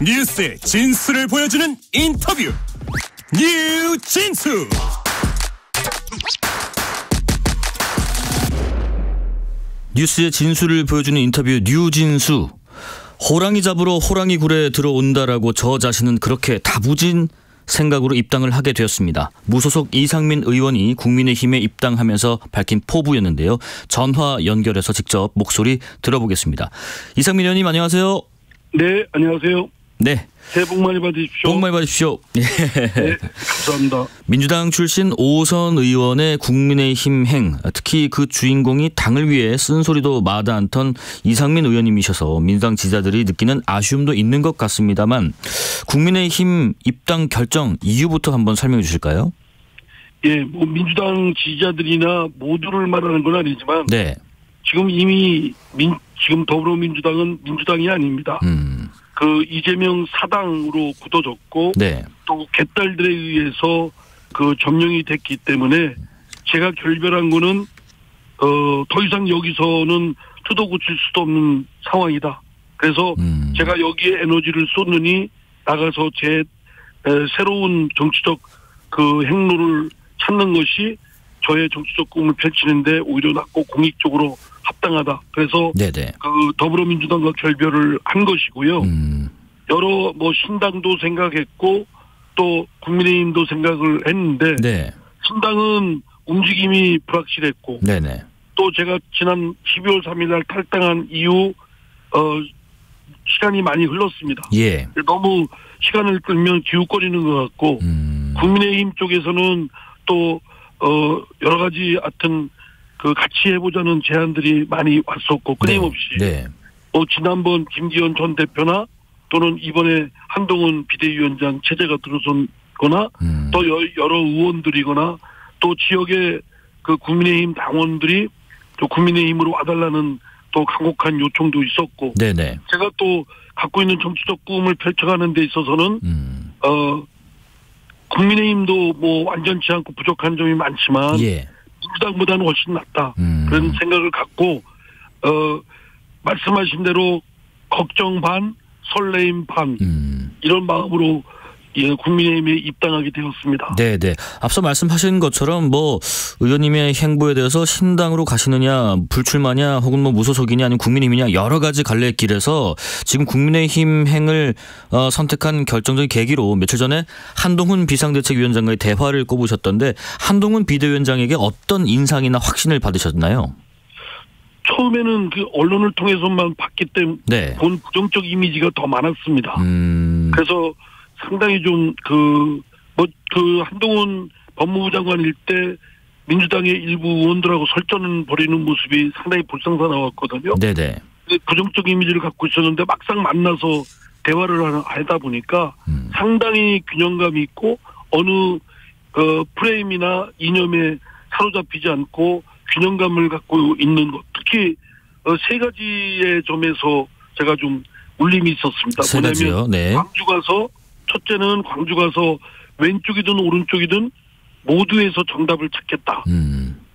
뉴스의 진수를 보여주는 인터뷰 뉴진수. 뉴스의 진수를 보여주는 인터뷰 뉴진수. 호랑이 잡으러 호랑이 굴에 들어온다라고 저 자신은 그렇게 다부진 생각으로 입당을 하게 되었습니다. 무소속 이상민 의원이 국민의힘에 입당하면서 밝힌 포부였는데요. 전화 연결해서 직접 목소리 들어보겠습니다. 이상민 의원님 안녕하세요. 네, 안녕하세요. 네. 새해 복 많이 받으십시오. 복 많이 받으십시오. 네, 감사합니다. 민주당 출신 오선 의원의 국민의힘 행, 특히 그 주인공이 당을 위해 쓴소리도 마다 않던 이상민 의원님이셔서 민주당 지지자들이 느끼는 아쉬움도 있는 것 같습니다만 국민의힘 입당 결정 이유부터 한번 설명해 주실까요? 예, 뭐 민주당 지지자들이나 모두를 말하는 건 아니지만 네. 지금 이미 지금 더불어민주당은 민주당이 아닙니다. 그 이재명 사당으로 굳어졌고 네. 또 개딸들에 의해서 그 점령이 됐기 때문에 제가 결별한 거는 더 이상 여기서는 투도 고칠 수도 없는 상황이다. 그래서 제가 여기에 에너지를 쏟느니 나가서 제 새로운 정치적 그 행로를 찾는 것이 저의 정치적 꿈을 펼치는데 오히려 낫고 공익적으로 합당하다. 그래서 네네. 그 더불어민주당과 결별을 한 것이고요. 여러 뭐 신당도 생각했고 또 국민의힘도 생각을 했는데 네. 신당은 움직임이 불확실했고 네네. 또 제가 지난 12월 3일 날 탈당한 이후 시간이 많이 흘렀습니다. 예. 너무 시간을 끌면 기웃거리는 것 같고 국민의힘 쪽에서는 또 여러 가지 하여튼 그 같이 해보자는 제안들이 많이 왔었고 끊임없이 네. 지난번 김기현 전 대표나 또는 이번에 한동훈 비대위원장 체제가 들어선거나 또 여러 의원들이거나 또 지역의 그 국민의힘 당원들이 또 국민의힘으로 와달라는 또 간곡한 요청도 있었고 네네. 제가 또 갖고 있는 정치적 꿈을 펼쳐가는 데 있어서는 국민의힘도 뭐 완전치 않고 부족한 점이 많지만 예. 민주당보다는 훨씬 낫다. 그런 생각을 갖고 말씀하신 대로 걱정 반, 설레임 반 이런 마음으로 국민의힘에 입당하게 되었습니다. 네네. 앞서 말씀하신 것처럼 뭐 의원님의 행보에 대해서 신당으로 가시느냐, 불출마냐, 혹은 뭐 무소속이냐, 아니면 국민의힘이냐 여러 가지 갈래길에서 지금 국민의힘 행을 선택한 결정적인 계기로 며칠 전에 한동훈 비상대책위원장과의 대화를 꼽으셨던데 한동훈 비대위원장에게 어떤 인상이나 확신을 받으셨나요? 처음에는 그 언론을 통해서만 봤기 때문에 네. 본 부정적 이미지가 더 많았습니다. 그래서 상당히 좀 한동훈 법무부 장관일 때 민주당의 일부 의원들하고 설전을 벌이는 모습이 상당히 불쌍스러웠거든요. 네네. 부정적 이미지를 갖고 있었는데 막상 만나서 대화를 하다 보니까 상당히 균형감이 있고 어느 프레임이나 이념에 사로잡히지 않고 균형감을 갖고 있는 것. 특히 세 가지의 점에서 제가 좀 울림이 있었습니다. 세 가지요? 네. 광주 가서 첫째는 광주 가서 왼쪽이든 오른쪽이든 모두에서 정답을 찾겠다.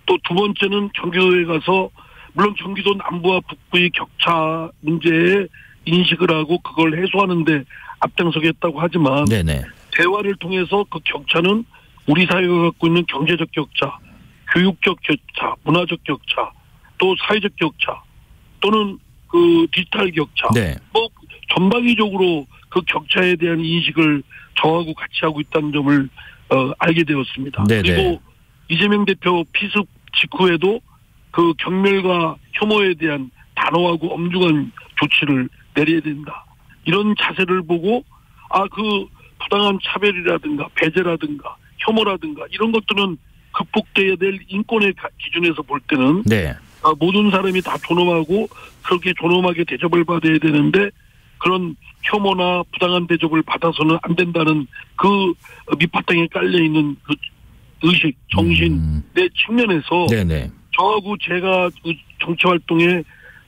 또 두 번째는 경기도에 가서 물론 경기도 남부와 북부의 격차 문제에 인식을 하고 그걸 해소하는 데 앞장서겠다고 하지만 네네. 대화를 통해서 그 격차는 우리 사회가 갖고 있는 경제적 격차, 교육적 격차, 문화적 격차, 또 사회적 격차 또는 그 디지털 격차 네. 뭐 전방위적으로 그 격차에 대한 인식을 저하고 같이 하고 있다는 점을 알게 되었습니다. 네네. 그리고 이재명 대표 피습 직후에도 그 경멸과 혐오에 대한 단호하고 엄중한 조치를 내려야 된다. 이런 자세를 보고 그 부당한 차별이라든가 배제라든가 혐오라든가 이런 것들은 극복돼야 될 인권의 기준에서 볼 때는 네. 모든 사람이 다 존엄하고 그렇게 존엄하게 대접을 받아야 되는데 그런 혐오나 부당한 대접을 받아서는 안 된다는 그 밑바탕에 깔려있는 그 의식, 정신, 내 측면에서 네네. 저하고 제가 정치활동에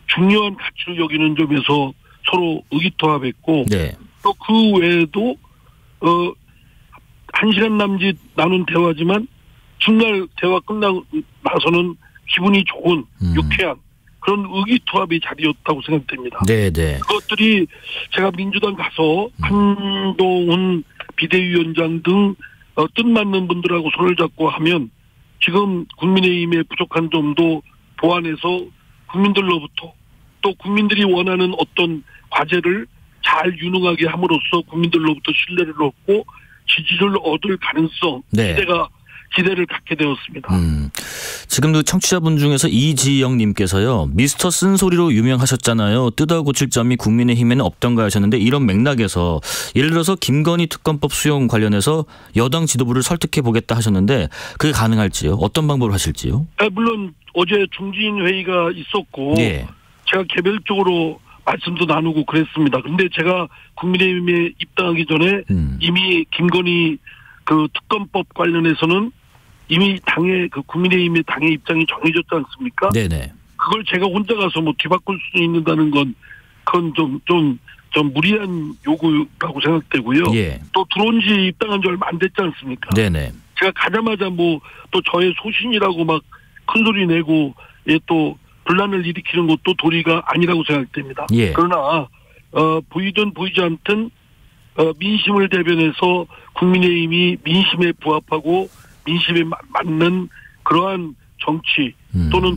중요한 가치를 여기는 점에서 서로 의기투합했고 네. 또 그 외에도 1시간 남짓 나눈 대화지만 정말 대화 끝나고 나서는 기분이 좋은 유쾌한 그런 의기투합의 자리였다고 생각됩니다. 네네. 그것들이 제가 민주당 가서 한동훈 비대위원장 등 뜻맞는 분들하고 손을 잡고 하면 지금 국민의힘의 부족한 점도 보완해서 국민들로부터 또 국민들이 원하는 어떤 과제를 잘 유능하게 함으로써 국민들로부터 신뢰를 얻고 지지를 얻을 가능성, 네. 기대를 갖게 되었습니다. 지금도 청취자분 중에서 이지영님께서요. 미스터 쓴소리로 유명하셨잖아요. 뜯어 고칠 점이 국민의힘에는 없던가 하셨는데 이런 맥락에서 예를 들어서 김건희 특검법 수용 관련해서 여당 지도부를 설득해 보겠다 하셨는데 그게 가능할지요? 어떤 방법을 하실지요? 물론 어제 중진 회의가 있었고 예. 제가 개별적으로 말씀도 나누고 그랬습니다. 근데 제가 국민의힘에 입당하기 전에 이미 김건희 그 특검법 관련해서는 이미 당의 그 국민의힘의 당의 입장이 정해졌지 않습니까? 네네. 그걸 제가 혼자 가서 뭐 뒤바꿀 수 있는다는 건 그건 좀 무리한 요구라고 생각되고요. 예. 또 들어온 지 입당한 지 얼마 안 됐지 않습니까? 네네. 제가 가자마자 뭐 또 저의 소신이라고 막 큰 소리 내고 또 분란을 일으키는 것도 도리가 아니라고 생각됩니다. 예. 그러나 보이든 보이지 않든 민심을 대변해서 국민의힘이 민심에 부합하고 민심에 맞는 그러한 정치 또는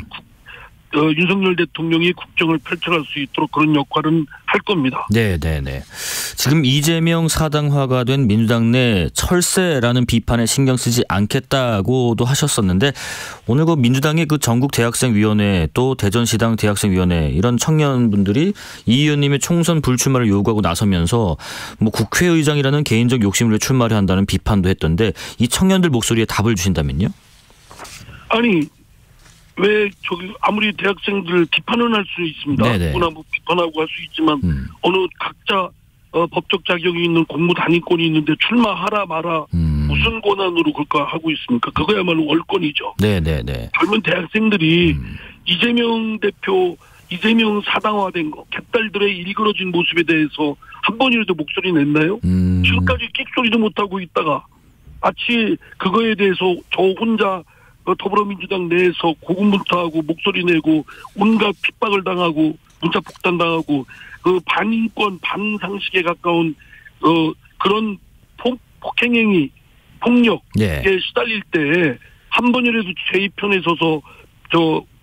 윤석열 대통령이 국정을 펼쳐갈 수 있도록 그런 역할은 할 겁니다. 네네네. 지금 이재명 사당화가 된 민주당 내 철새라는 비판에 신경 쓰지 않겠다고도 하셨었는데 오늘 그 민주당의 그 전국 대학생위원회 또 대전시당 대학생위원회 이런 청년분들이 이 의원님의 총선 불출마를 요구하고 나서면서 뭐 국회의장이라는 개인적 욕심을 위해 출마를 한다는 비판도 했던데 이 청년들 목소리에 답을 주신다면요? 아니 왜 아무리 대학생들 비판은 할 수 있습니다. 누구나 뭐 비판하고 할 수 있지만 어느 각자 법적 자격이 있는 공무 단위권이 있는데 출마하라 마라 무슨 권한으로 그걸 하고 있습니까? 그거야말로 월권이죠. 네네네. 젊은 대학생들이 이재명 대표 이재명 사당화된 거 갯딸들의 일그러진 모습에 대해서 한 번이라도 목소리 냈나요? 지금까지 끽소리도 못하고 있다가 마치 그거에 대해서 저 혼자 더불어민주당 내에서 고군분투하고 목소리 내고 온갖 핍박을 당하고 문자 폭탄 당하고 그 반인권 반상식에 가까운 그런 폭행행위 폭력에 시달릴 때 한 번이라도 제 편에 서서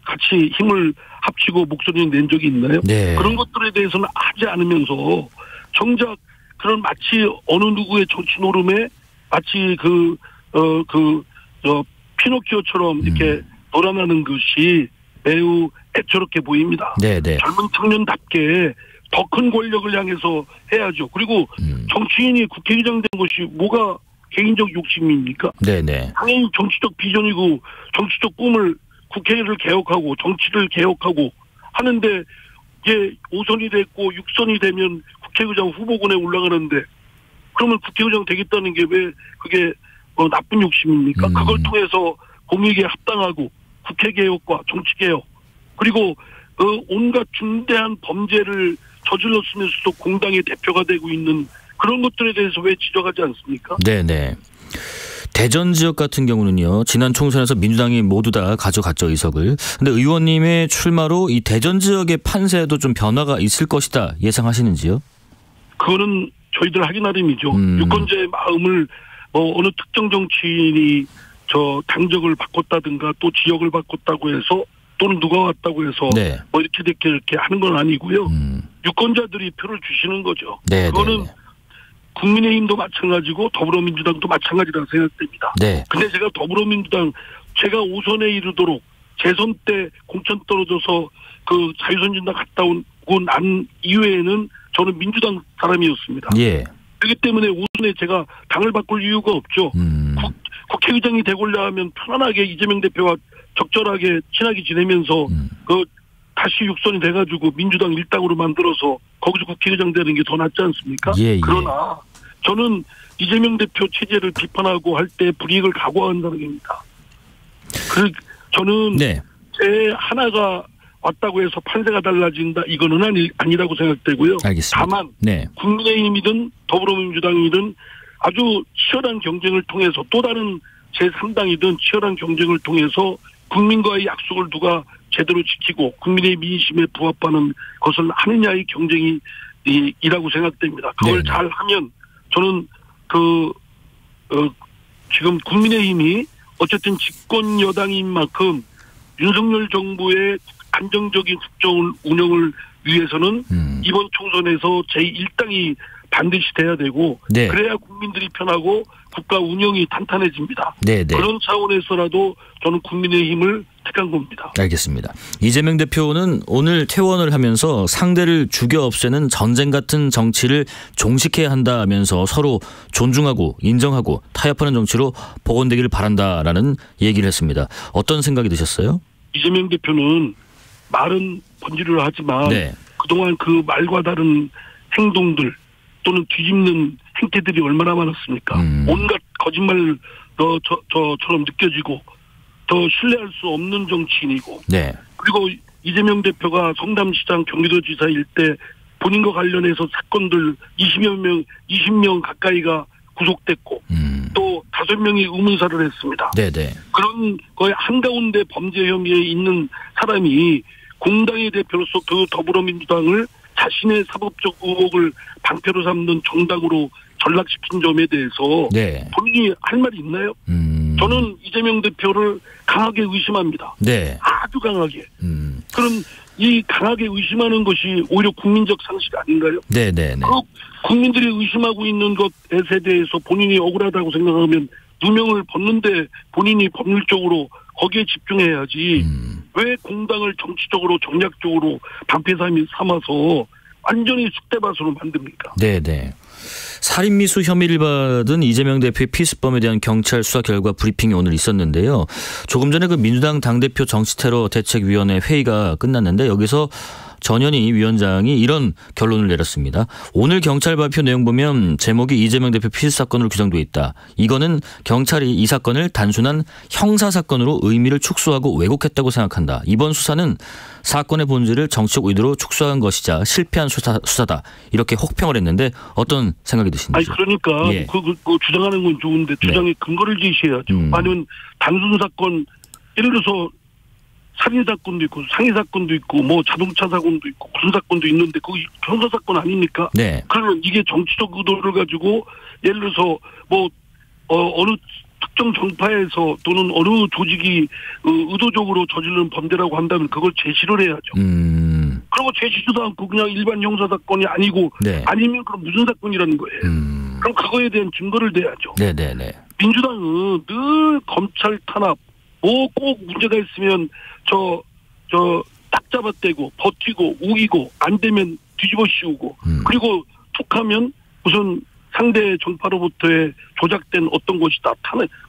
같이 힘을 합치고 목소리를 낸 적이 있나요? 네. 그런 것들에 대해서는 하지 않으면서 정작 그런 마치 어느 누구의 정치 노름에 마치 피노키오처럼 이렇게 놀아나는 것이 매우 애처롭게 보입니다. 네네. 젊은 청년답게 더 큰 권력을 향해서 해야죠. 그리고 정치인이 국회의장 된 것이 뭐가 개인적 욕심입니까? 네네. 당연히 정치적 비전이고 정치적 꿈을 국회를 개혁하고 정치를 개혁하고 하는데 이게 5선이 됐고 6선이 되면 국회의장 후보군에 올라가는데 그러면 국회의장 되겠다는 게 왜 그게 나쁜 욕심입니까? 그걸 통해서 공익에 합당하고 국회 개혁과 정치 개혁 그리고 온갖 중대한 범죄를 저질렀으면서도 공당의 대표가 되고 있는 그런 것들에 대해서 왜 지적하지 않습니까? 네네. 대전 지역 같은 경우는요. 지난 총선에서 민주당이 모두 다 가져갔죠, 의석을. 근데 의원님의 출마로 이 대전 지역의 판세에도 좀 변화가 있을 것이다 예상하시는지요? 그거는 저희들 하기 나름이죠. 유권자의 마음을 어느 특정 정치인이 당적을 바꿨다든가 또 지역을 바꿨다고 해서 또는 누가 왔다고 해서 이렇게 하는 건 아니고요. 유권자들이 표를 주시는 거죠. 그거는 국민의힘도 마찬가지고 더불어민주당도 마찬가지라고 생각됩니다. 근데 제가 더불어민주당 제가 5선에 이르도록 재선 때 공천 떨어져서 그 자유선진당 갔다 오고 난 이후에는 저는 민주당 사람이었습니다. 그렇기 때문에 5선에 제가 당을 바꿀 이유가 없죠. 국회의장이 되고자 하면 편안하게 이재명 대표와 적절하게 친하게 지내면서 다시 6선이 돼가지고 민주당 1당으로 만들어서 거기서 국회의장 되는 게 더 낫지 않습니까? 그러나 저는 이재명 대표 체제를 비판하고 할 때 불이익을 각오한 사람입니다. 저는 제 하나가 왔다고 해서 판세가 달라진다 이거는 아니라고 생각되고요. 알겠습니다. 다만 국민의힘이든 더불어민주당이든 아주 치열한 경쟁을 통해서 또 다른 제3당이든 치열한 경쟁을 통해서 국민과의 약속을 누가 제대로 지키고 국민의 민심에 부합하는 것을 하느냐의 경쟁이라고 생각됩니다. 그걸 네. 잘 하면 저는 지금 국민의힘이 어쨌든 집권 여당인 만큼 윤석열 정부의 안정적인 국정 운영을 위해서는 이번 총선에서 제1당이 반드시 돼야 되고 네. 그래야 국민들이 편하고 국가 운영이 탄탄해집니다. 네, 네. 그런 차원에서라도 저는 국민의힘을 택한 겁니다. 알겠습니다. 이재명 대표는 오늘 퇴원을 하면서 상대를 죽여 없애는 전쟁 같은 정치를 종식해야 한다면서 서로 존중하고 인정하고 타협하는 정치로 복원되기를 바란다라는 얘기를 했습니다. 어떤 생각이 드셨어요? 이재명 대표는 말은 번지르르 하지만 네. 그동안 그 말과 다른 행동들 또는 뒤집는 행태들이 얼마나 많았습니까? 온갖 거짓말처럼 느껴지고 더 신뢰할 수 없는 정치인이고 네. 그리고 이재명 대표가 성남시장 경기도지사일 때 본인과 관련해서 사건들 20명 가까이가 구속됐고 또 5명이 의문사를 했습니다. 네네. 그런 거에 한가운데 범죄 혐의에 있는 사람이 공당의 대표로서 그 더불어민주당을 자신의 사법적 의혹을 방패로 삼는 정당으로 전락시킨 점에 대해서 네. 본인이 할 말이 있나요? 저는 이재명 대표를 강하게 의심합니다. 네. 아주 강하게. 그럼 이 강하게 의심하는 것이 오히려 국민적 상식 아닌가요? 네네네. 그 국민들이 의심하고 있는 것에 대해서 본인이 억울하다고 생각하면 누명을 벗는데 본인이 법률적으로 거기에 집중해야지 왜 공당을 정치적으로 정략적으로 방패 삼아서 완전히 쑥대밭으로 만듭니까? 네네. 살인미수 혐의를 받은 이재명 대표의 피습범에 대한 경찰 수사 결과 브리핑이 오늘 있었는데요. 조금 전에 그 민주당 당대표 정치테러 대책위원회 회의가 끝났는데 여기서 전현희 위원장이 이런 결론을 내렸습니다. 오늘 경찰 발표 내용 보면 제목이 이재명 대표 피습 사건으로 규정돼 있다. 이거는 경찰이 이 사건을 단순한 형사사건으로 의미를 축소하고 왜곡했다고 생각한다. 이번 수사는 사건의 본질을 정치적 의도로 축소한 것이자 실패한 수사다. 이렇게 혹평을 했는데 어떤 생각이 드시는지. 아니 그러니까 예. 그 주장하는 건 좋은데 주장의 근거를 제시해야죠. 아니면 단순 사건 예를 들어서 살인 사건도 있고 상해 사건도 있고 뭐 자동차 사건도 있고 무슨 사건도 있는데 그게 형사 사건 아닙니까? 네. 그러면 이게 정치적 의도를 가지고 예를 들어서 뭐 어느 특정 정파에서 또는 어느 조직이 의도적으로 저지른 범죄라고 한다면 그걸 제시를 해야죠. 그리고 제시도 않고 그냥 일반 형사 사건이 아니고 네. 아니면 그럼 무슨 사건이라는 거예요. 그럼 그거에 대한 증거를 대야죠. 네네네. 민주당은 늘 검찰 탄압 뭐 꼭 문제가 있으면 딱 잡아떼고 버티고 우기고 안 되면 뒤집어 씌우고 그리고 툭하면 무슨 상대 정파로부터의 조작된 어떤 것이다.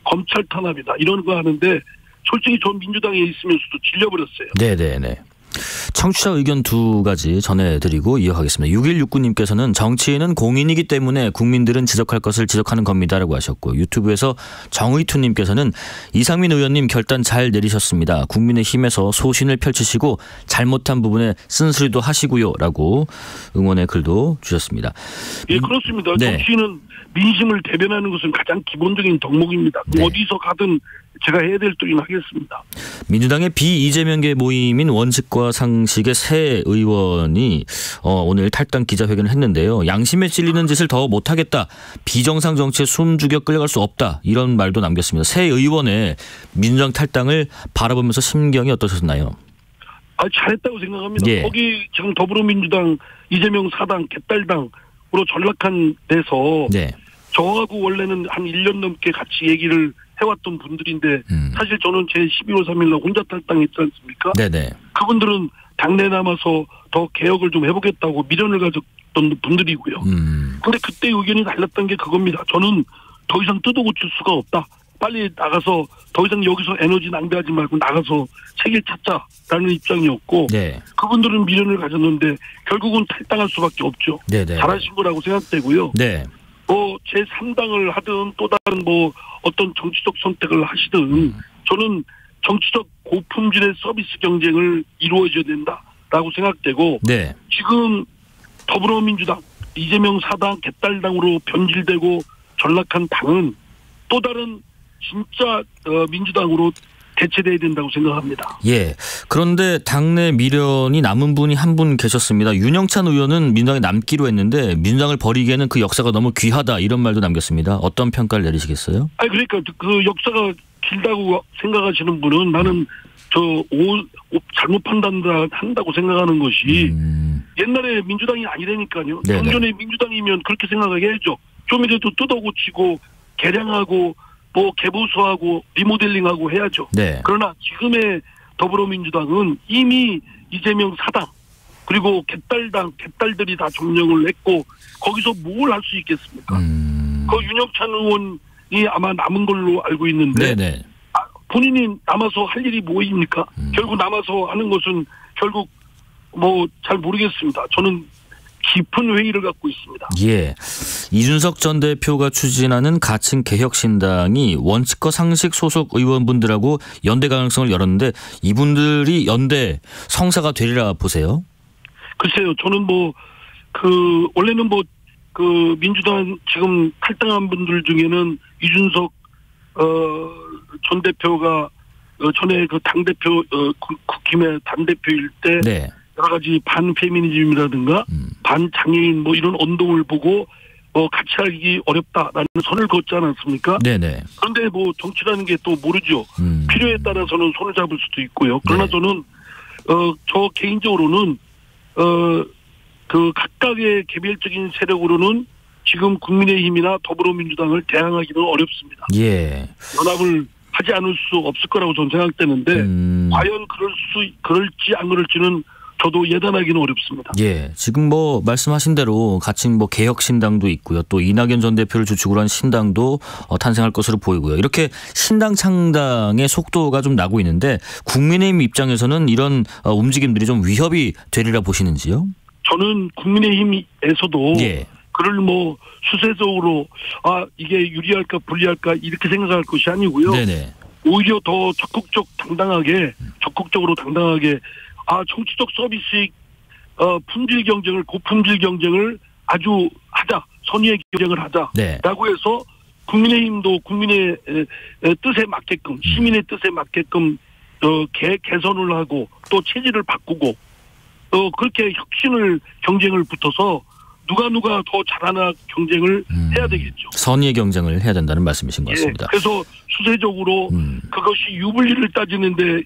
검찰 탄압이다. 이런 거 하는데 솔직히 전 민주당에 있으면서도 질려버렸어요. 네네네. 청취자 의견 2가지 전해드리고 이어가겠습니다. 6169님께서는 정치인은 공인이기 때문에 국민들은 지적할 것을 지적하는 겁니다라고 하셨고 유튜브에서 정의투님께서는 이상민 의원님 결단 잘 내리셨습니다. 국민의힘에서 소신을 펼치시고 잘못한 부분에 쓴소리도 하시고요라고 응원의 글도 주셨습니다. 예, 그렇습니다. 네. 정치인은 민심을 대변하는 것은 가장 기본적인 덕목입니다. 네. 어디서 가든 제가 해야 될 일은 하겠습니다. 민주당의 비이재명계 모임인 원칙과 상식의 새 의원이 오늘 탈당 기자회견을 했는데요. 양심에 찔리는 짓을 더 못하겠다. 비정상 정치에 숨죽여 끌려갈 수 없다. 이런 말도 남겼습니다. 새 의원의 민주당 탈당을 바라보면서 심경이 어떠셨나요? 잘했다고 생각합니다. 예. 거기 지금 더불어민주당 이재명 4당 개딸당으로 전락한 데서 네. 저하고 원래는 한 1년 넘게 같이 얘기를 해왔던 분들인데 사실 저는 제 11월 3일날 혼자 탈당했지 않습니까? 네네. 그분들은 당내 남아서 더 개혁을 좀 해보겠다고 미련을 가졌던 분들이고요. 근데 그때 의견이 달랐던 게 그겁니다. 저는 더 이상 뜯어 고칠 수가 없다. 빨리 나가서 더 이상 여기서 에너지 낭비하지 말고 나가서 책을 찾자라는 입장이었고 네. 그분들은 미련을 가졌는데 결국은 탈당할 수밖에 없죠. 네네. 잘하신 거라고 생각되고요. 네. 제3당을 하든 또 다른 어떤 정치적 선택을 하시든 저는 정치적 고품질의 서비스 경쟁을 이루어져야 된다라고 생각되고 네. 지금 더불어민주당 이재명 4당 개딸당으로 변질되고 전락한 당은 또 다른 진짜 민주당으로 개최돼야 된다고 생각합니다. 예. 그런데 당내 미련이 남은 분이 한 분 계셨습니다. 윤영찬 의원은 민주당에 남기로 했는데 민주당을 버리기에는 그 역사가 너무 귀하다 이런 말도 남겼습니다. 어떤 평가를 내리시겠어요? 아니 그러니까 그 역사가 길다고 생각하시는 분은 나는 잘못 판단한다고 생각하는 것이 옛날에 민주당이 아니라니까요. 경전에 민주당이면 그렇게 생각하게 해야죠. 좀 이라도 뜯어고치고 개량하고 뭐 개보수하고 리모델링하고 해야죠. 네. 그러나 지금의 더불어민주당은 이미 이재명 사당 그리고 개딸들이 다 점령을 했고 거기서 뭘 할 수 있겠습니까? 그 윤영찬 의원이 아마 남은 걸로 알고 있는데 네네. 본인이 남아서 할 일이 뭐입니까? 결국 남아서 하는 것은 결국 뭐 잘 모르겠습니다. 저는 깊은 회의를 갖고 있습니다. 예. 이준석 전 대표가 추진하는 가칭 개혁신당이 원칙과 상식 소속 의원분들하고 연대 가능성을 열었는데 이분들이 연대 성사가 되리라 보세요? 글쎄요. 저는 원래는 민주당 지금 탈당한 분들 중에는 이준석 전 대표가 전에 그 당대표 국힘의 당대표일 때 네. 여러 가지 반페미니즘이라든가 반장애인 이런 언동을 보고 같이 하기 어렵다라는 선을 걷지 않았습니까? 네네. 그런데 정치라는 게 또 모르죠. 필요에 따라서는 손을 잡을 수도 있고요. 그러나 네. 저는 저 개인적으로는 그 각각의 개별적인 세력으로는 지금 국민의힘이나 더불어민주당을 대항하기는 어렵습니다. 예. 연합을 하지 않을 수 없을 거라고 저는 생각되는데 과연 그럴지 안 그럴지는 저도 예단하기는 어렵습니다. 예. 지금 말씀하신 대로 가칭 개혁신당도 있고요. 또 이낙연 전 대표를 주축으로 한 신당도 탄생할 것으로 보이고요. 이렇게 신당 창당의 속도가 좀 나고 있는데 국민의힘 입장에서는 이런 움직임들이 좀 위협이 되리라 보시는지요? 저는 국민의힘에서도 예. 그를 수세적으로 이게 유리할까 불리할까 이렇게 생각할 것이 아니고요. 네네. 오히려 더 적극적으로 당당하게 정치적 서비스 품질 경쟁을 고품질 경쟁을 아주 하자 선의의 경쟁을 하자라고 네. 해서 국민의힘도 국민의 뜻에 맞게끔 시민의 뜻에 맞게끔 개선을 하고 또 체질을 바꾸고 그렇게 경쟁을 붙어서 누가 더 잘하나 경쟁을 해야 되겠죠. 선의의 경쟁을 해야 된다는 말씀이신 것 같습니다. 그래서 수세적으로 그것이 유불리를 따지는데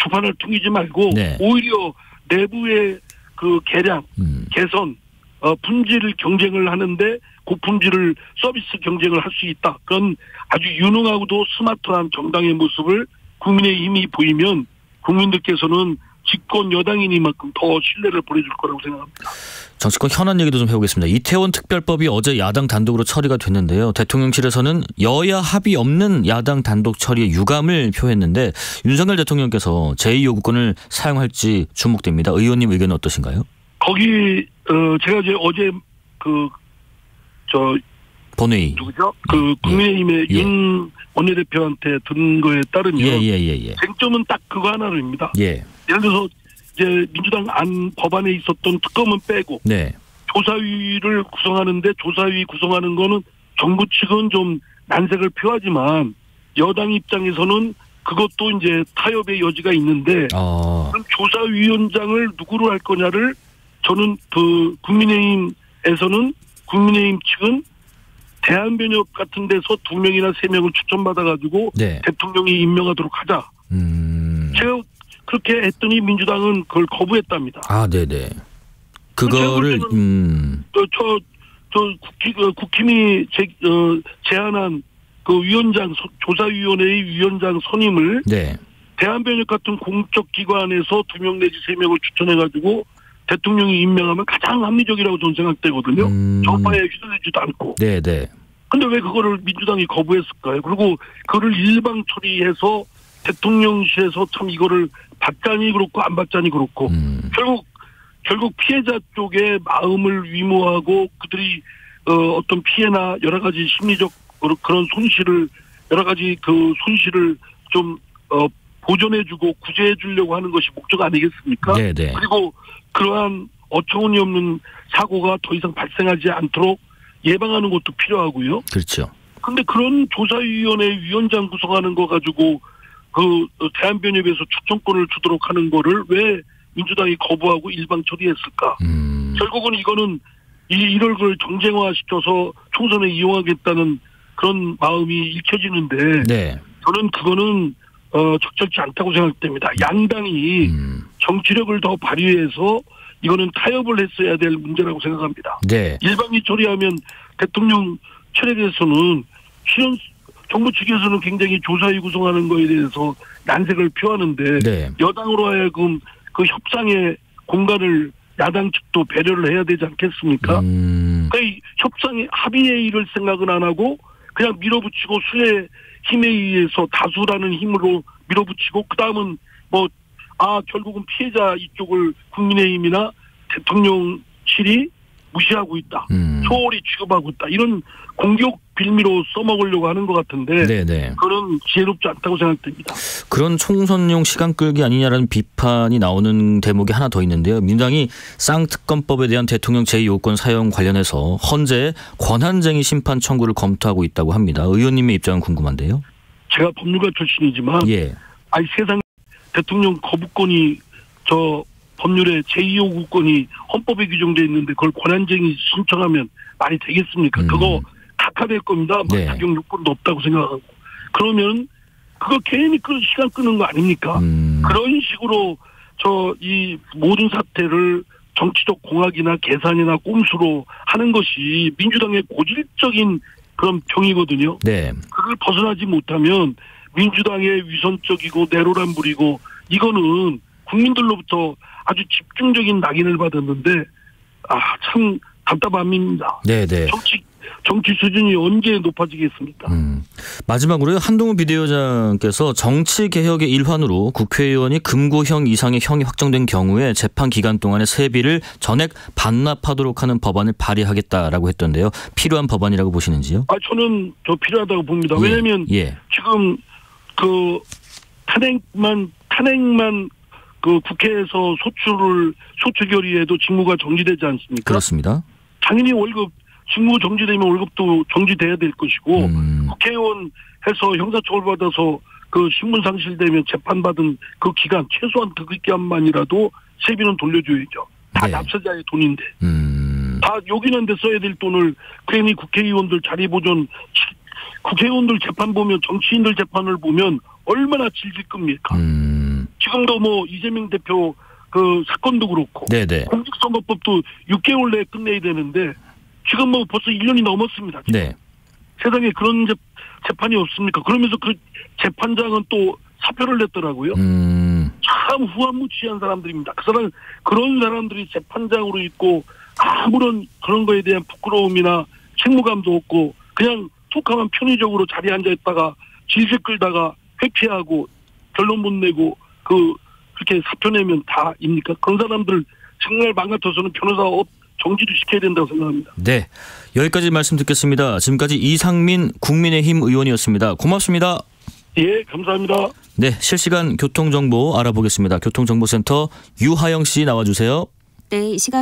주판을 퉁이지 말고 네. 오히려 내부의 그 개량, 개선, 품질 경쟁을 하는데 고품질을 서비스 경쟁을 할 수 있다. 그런 아주 유능하고도 스마트한 정당의 모습을 국민의힘이 보이면 국민들께서는 집권 여당이니만큼 더 신뢰를 보내줄 거라고 생각합니다. 정치권 현안 얘기도 좀 해보겠습니다. 이태원 특별법이 어제 야당 단독으로 처리가 됐는데요. 대통령실에서는 여야 합의 없는 야당 단독 처리에 유감을 표했는데 윤석열 대통령께서 제2요구권을 사용할지 주목됩니다. 의원님 의견은 어떠신가요? 거기 제가 어제 본회의 누구죠? 국민의힘의 예. 윤 원내대표한테 들은 거에 따르면 예. 쟁점은 딱 그거 하나입니다. 예. 예를 들어서 이제 민주당 법안에 있었던 특검은 빼고 네. 조사위를 구성하는데 조사위 구성하는 거는 정부 측은 좀 난색을 표하지만 여당 입장에서는 그것도 이제 타협의 여지가 있는데 그럼 조사위원장을 누구로 할 거냐를 저는 국민의힘에서는 국민의힘 측은 대한변협 같은 데서 2명이나 3명을 추천받아가지고 네. 대통령이 임명하도록 하자. 제가 그렇게 했더니 민주당은 그걸 거부했답니다. 네네. 그거를 국힘이 제안한 그 조사위원회의 위원장 선임을 네. 대한변협 같은 공적 기관에서 2명 내지 3명을 추천해가지고 대통령이 임명하면 가장 합리적이라고 저는 생각되거든요. 정파에 휘둘리지도 않고. 네네. 근데 왜 그거를 민주당이 거부했을까요? 그리고 그거를 일방 처리해서 대통령실에서 참 이거를 받자니 그렇고 안 받자니 그렇고 결국 피해자 쪽의 마음을 위모하고 그들이 어떤 피해나 여러 가지 심리적 그런 손실을 여러 가지 그 손실을 좀 보존해주고 구제해주려고 하는 것이 목적 아니겠습니까? 네네. 그리고 그러한 어처구니 없는 사고가 더 이상 발생하지 않도록 예방하는 것도 필요하고요. 그렇죠. 근데 그런 조사위원회 위원장 구성하는 거 가지고 대한변협에서 추천권을 주도록 하는 거를 왜 민주당이 거부하고 일방 처리했을까? 결국은 이거는 이걸 정쟁화시켜서 총선에 이용하겠다는 그런 마음이 읽혀지는데 네. 저는 그거는 적절치 않다고 생각됩니다. 양당이 정치력을 더 발휘해서 이거는 타협을 했어야 될 문제라고 생각합니다. 네. 일방이 처리하면 대통령 철학에서는 실현 정부 측에서는 굉장히 조사위 구성하는 거에 대해서 난색을 표하는데 네. 여당으로 하여금 그 협상의 공간을 야당 측도 배려를 해야 되지 않겠습니까? 그러니까 협상의 합의의 일을 생각은 안 하고 그냥 밀어붙이고 수의 힘에 의해서 다수라는 힘으로 밀어붙이고 그다음은 결국은 피해자 이쪽을 국민의힘이나 대통령실이 무시하고 있다. 소홀히 취급하고 있다. 이런 공격 빌미로 써먹으려고 하는 것 같은데 네네. 그런 지혜롭지 않다고 생각됩니다. 그런 총선용 시간 끌기 아니냐라는 비판이 나오는 대목이 하나 더 있는데요. 민주당이 쌍특검법에 대한 대통령 제2요건 사용 관련해서 헌재 권한쟁의 심판 청구를 검토하고 있다고 합니다. 의원님의 입장은 궁금한데요. 제가 법률가 출신이지만 예. 세상 대통령 거부권이 법률에 제2요구권이 헌법에 규정되어 있는데 그걸 권한쟁의 신청하면 말이 되겠습니까? 그거 각하될 겁니다. 네. 자격 요건도 없다고 생각하고. 그러면 그거 괜히 시간 끄는 거 아닙니까? 그런 식으로 이 모든 사태를 정치적 공학이나 계산이나 꼼수로 하는 것이 민주당의 고질적인 그런 병이거든요. 네. 그걸 벗어나지 못하면 민주당의 위선적이고 내로란 부리고 이거는 국민들로부터 아주 집중적인 낙인을 받았는데 참 답답합니다. 네네. 정치 수준이 언제 높아지겠습니까? 마지막으로요. 한동훈 비대위원장께서 정치개혁의 일환으로 국회의원이 금고형 이상의 형이 확정된 경우에 재판 기간 동안의 세비를 전액 반납하도록 하는 법안을 발의하겠다라고 했던데요. 필요한 법안이라고 보시는지요? 결혼은 필요하다고 봅니다. 왜냐하면 지금 탄핵만 국회에서 소추 결의에도 직무가 정지되지 않습니까? 그렇습니다. 당연히 직무 정지되면 월급도 정지돼야 될 것이고 국회의원 해서 형사처벌받아서 신분 상실되면 재판받은 그 기간 최소한 그 기간만이라도 세비는 돌려줘야죠. 다 네. 납세자의 돈인데 다 요긴한 데 써야 될 돈을 괜히 국회의원들 자리 보존 국회의원들 재판 보면 정치인들 재판을 보면 얼마나 질질 끕니까? 지금도 이재명 대표 사건도 그렇고 네네. 공직선거법도 6개월 내에 끝내야 되는데 지금 벌써 1년이 넘었습니다. 네. 세상에 그런 재판이 없습니까? 그러면서 그 재판장은 또 사표를 냈더라고요. 참 후한무치한 사람들입니다. 그런 사람들이 재판장으로 있고 아무런 그런 거에 대한 부끄러움이나 책무감도 없고 그냥 툭하면 편의적으로 자리에 앉아있다가 질질 끌다가 회피하고 결론 못 내고 그렇게 사표 내면 다입니까? 그런 사람들 정말 맘 같아서는 변호사 정지도 시켜야 된다고 생각합니다. 네, 여기까지 말씀 듣겠습니다. 지금까지 이상민 국민의힘 의원이었습니다. 고맙습니다. 예, 감사합니다. 네, 실시간 교통정보 알아보겠습니다. 교통정보센터 유하영 씨 나와주세요. 네, 이 시간